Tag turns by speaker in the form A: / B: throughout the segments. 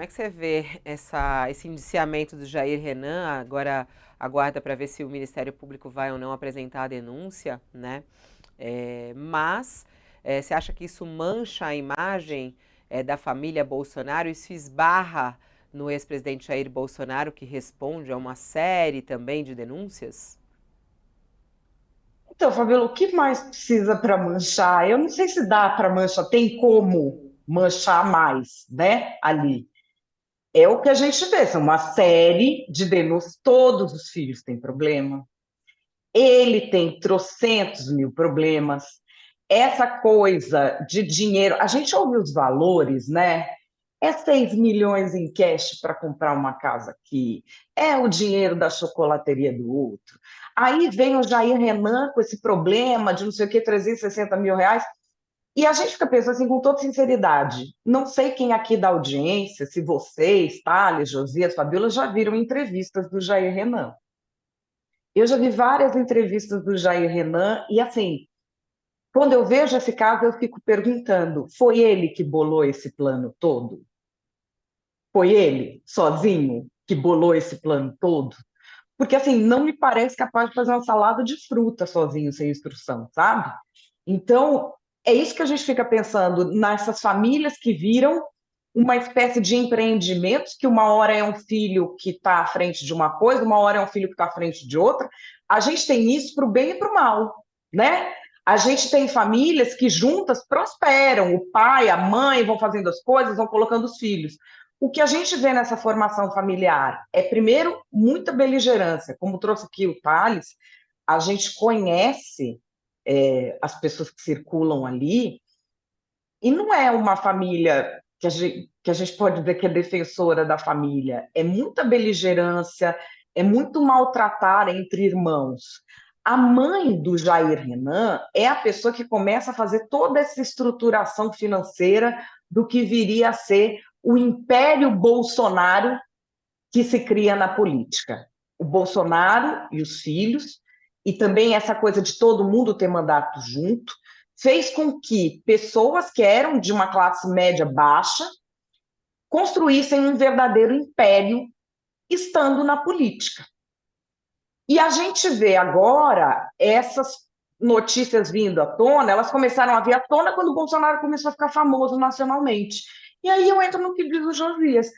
A: é que você vê esse indiciamento do Jair Renan? Agora aguarda para ver se o Ministério Público vai ou não apresentar a denúncia, né? Mas você acha que isso mancha a imagem da família Bolsonaro? Isso esbarra no ex-presidente Jair Bolsonaro, que responde a uma série também de denúncias?
B: Então, Fabiola, o que mais precisa para manchar? Eu não sei se dá para manchar, tem como manchar mais, né? Ali. É o que a gente vê, são uma série de denúncias, todos os filhos têm problema, ele tem trocentos mil problemas, essa coisa de dinheiro, a gente ouve os valores, né? É 6 milhões em cash para comprar uma casa aqui, é o dinheiro da chocolateria do outro. Aí vem o Jair Renan com esse problema de não sei o que, 360 mil reais, e a gente fica pensando assim, com toda sinceridade, não sei quem aqui da audiência, se vocês, Thales, Josias, Fabiola, já viram entrevistas do Jair Renan. Eu já vi várias entrevistas do Jair Renan, e assim, quando eu vejo esse caso, eu fico perguntando: foi ele que bolou esse plano todo? Foi ele, sozinho, que bolou esse plano todo? Porque, assim, não me parece capaz de fazer uma salada de fruta sozinho, sem instrução, sabe? Então, é isso que a gente fica pensando nessas famílias que viram uma espécie de empreendimentos, que uma hora é um filho que está à frente de uma coisa, uma hora é um filho que está à frente de outra. A gente tem isso para o bem e para o mal, né? A gente tem famílias que juntas prosperam, o pai, a mãe vão fazendo as coisas, vão colocando os filhos. O que a gente vê nessa formação familiar é, primeiro, muita beligerância, como trouxe aqui o Thales, a gente conhece as pessoas que circulam ali, e não é uma família que a gente pode dizer que é defensora da família, é muita beligerância, é muito maltratar entre irmãos. A mãe do Jair Renan é a pessoa que começa a fazer toda essa estruturação financeira do que viria a ser o império Bolsonaro que se cria na política. O Bolsonaro e os filhos, e também essa coisa de todo mundo ter mandato junto, fez com que pessoas que eram de uma classe média baixa construíssem um verdadeiro império estando na política. E a gente vê agora essas notícias vindo à tona, elas começaram a vir à tona quando o Bolsonaro começou a ficar famoso nacionalmente. E aí eu entro no que diz o Josias.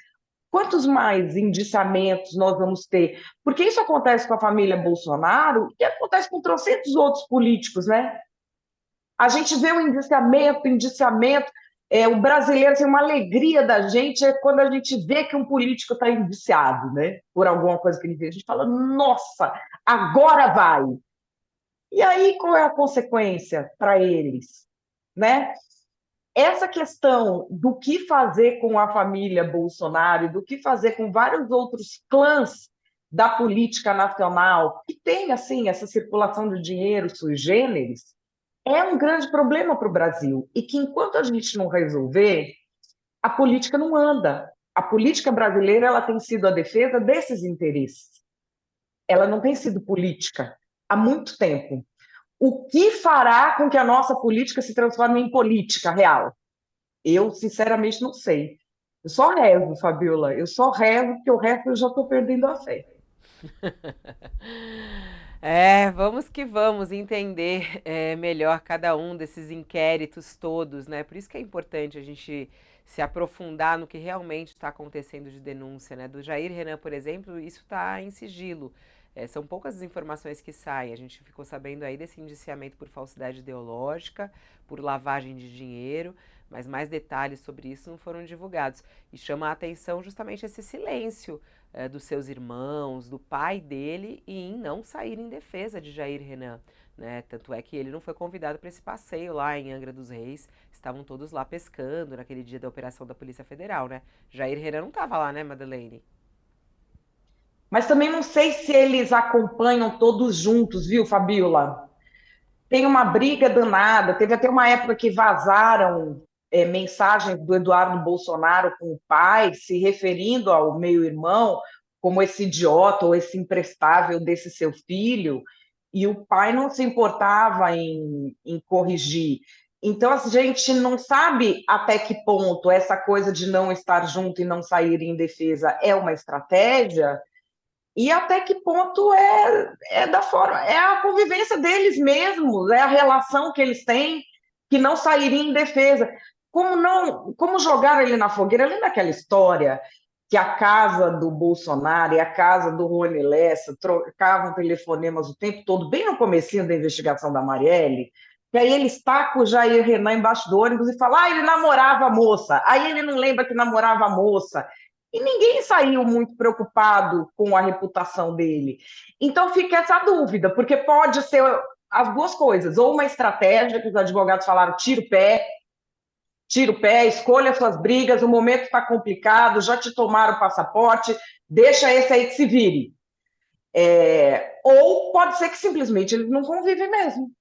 B: Quantos mais indiciamentos nós vamos ter? Porque isso acontece com a família Bolsonaro e acontece com trocentos outros políticos, né? A gente vê o indiciamento, indiciamento. O brasileiro tem uma alegria da gente quando a gente vê que um político está indiciado, né? Por alguma coisa que ele fez. A gente fala, nossa, agora vai. E aí qual é a consequência para eles, né? Essa questão do que fazer com a família Bolsonaro e do que fazer com vários outros clãs da política nacional, que tem assim essa circulação de dinheiro sui generis, é um grande problema para o Brasil. E que enquanto a gente não resolver, a política não anda. A política brasileira ela tem sido a defesa desses interesses. Ela não tem sido política há muito tempo. O que fará com que a nossa política se transforme em política real? Eu, sinceramente, não sei. Eu só rezo, Fabiola. Eu só rezo, porque o resto eu já estou perdendo a fé.
A: Vamos que vamos entender melhor cada um desses inquéritos todos, né? Por isso que é importante a gente se aprofundar no que realmente está acontecendo de denúncia, né? Do Jair Renan, por exemplo, isso está em sigilo. São poucas as informações que saem. A gente ficou sabendo aí desse indiciamento por falsidade ideológica, por lavagem de dinheiro, mas mais detalhes sobre isso não foram divulgados. E chama a atenção justamente esse silêncio dos seus irmãos, do pai dele, e em não sair em defesa de Jair Renan. Né? Tanto é que ele não foi convidado para esse passeio lá em Angra dos Reis. Estavam todos lá pescando naquele dia da operação da Polícia Federal, né? Jair Renan não estava lá, né, Madeleine?
B: Mas também não sei se eles acompanham todos juntos, viu, Fabiola? Tem uma briga danada. Teve até uma época que vazaram mensagens do Eduardo Bolsonaro com o pai, se referindo ao meio-irmão como esse idiota ou esse imprestável desse seu filho, e o pai não se importava em corrigir. Então, a gente não sabe até que ponto essa coisa de não estar junto e não sair em defesa é uma estratégia, e até que ponto é da forma, é a convivência deles mesmos, é a relação que eles têm, que não sairia em defesa. Como jogar ele na fogueira? Além daquela história que a casa do Bolsonaro e a casa do Rony Lessa trocavam telefonemas o tempo todo, bem no comecinho da investigação da Marielle, que aí ele está o Jair Renan embaixo do ônibus e fala, ele namorava a moça, aí ele não lembra que namorava a moça, e ninguém saiu muito preocupado com a reputação dele. Então fica essa dúvida, porque pode ser as duas coisas, ou uma estratégia que os advogados falaram, tira o pé, escolha suas brigas, o momento está complicado, já te tomaram o passaporte, deixa esse aí que se vire. Ou pode ser que simplesmente eles não convivem mesmo.